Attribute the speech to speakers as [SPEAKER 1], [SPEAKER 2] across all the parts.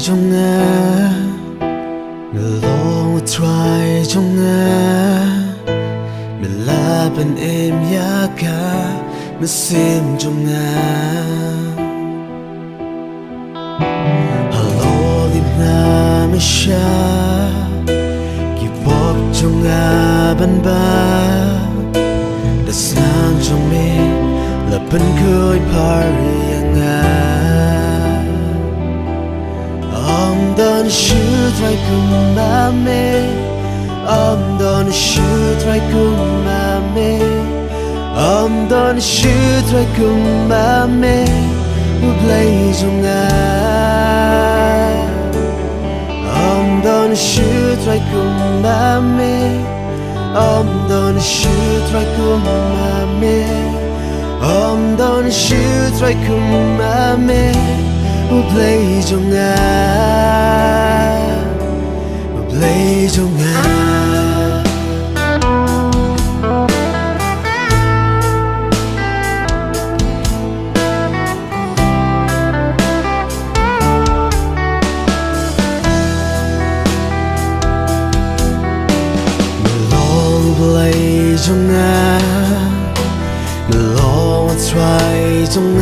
[SPEAKER 1] trong nghe mình lo try trong nghe mình la bên em ya cả mình xem trong nghe hello đi na mình xa kịp bóp trong nghe bên ba đã sang trong mình là bên khơi Paris nghe Don't shoot right kumame don't shoot right kumame don't shoot right kumame blaze on don't shoot right kumame don't shoot right kumame don't shoot right kumame blaze on blaze on blaze on mình lo try trong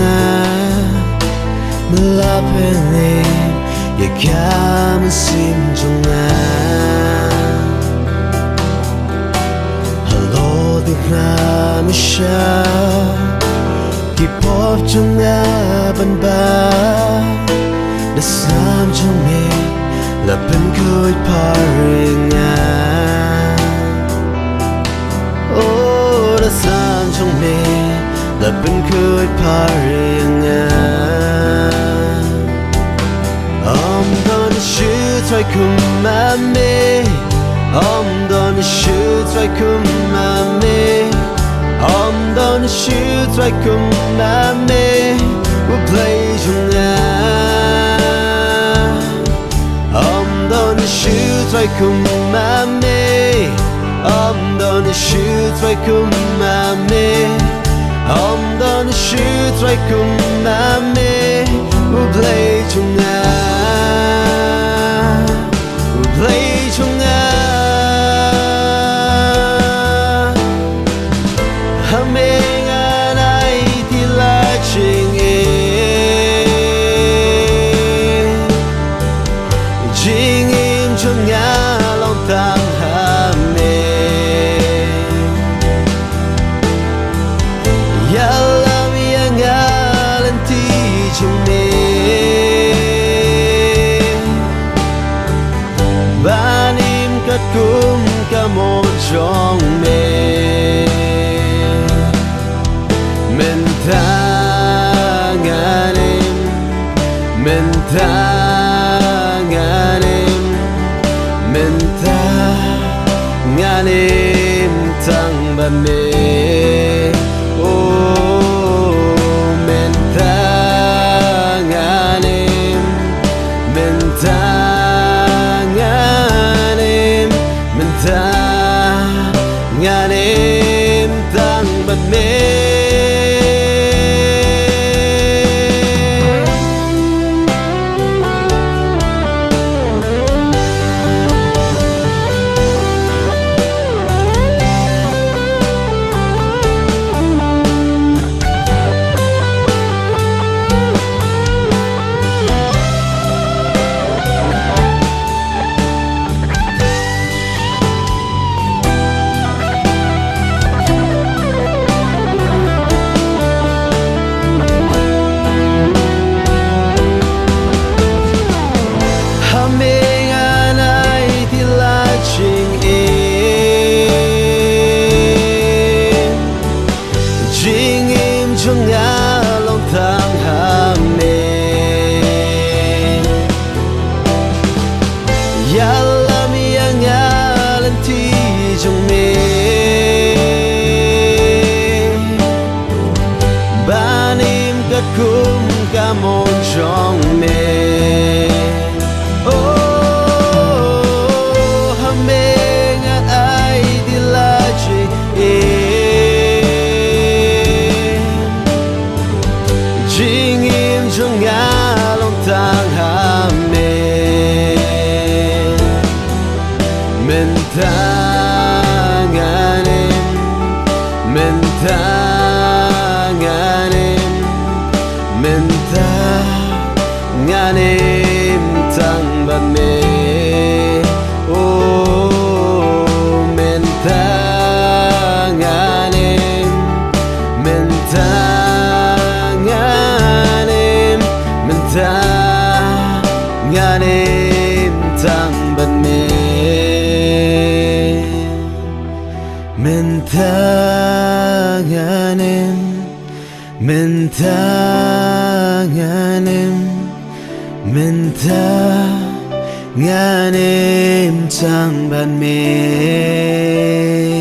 [SPEAKER 1] mình la bên em ya cả mình sim trong hello đi ra mình xa kịp bóp trong bên ba đã sam trong mình là bên khơi Paris oh đã sam trong mình là bên khơi Paris don't shoot right kumame don't shoot right kumame don't shoot right kumame we'll play don't shoot right kumame don't shoot right kumame don't shoot right kumame we'll play play trong hame nga nay thì là trình im trong nga lòng tang hame ya lam ya nga lên ti trong ban im cất cung cả một trong mình ta ngàn em mình ta ngàn em mình ta ngàn em tăng ban mê mình ta ngàn em mình ta ngàn em tăng bật mê nganim tang ban me o menta nganim menta nganim menta nganim tang ban me menta nganim menta nganim menta nganim tang ban me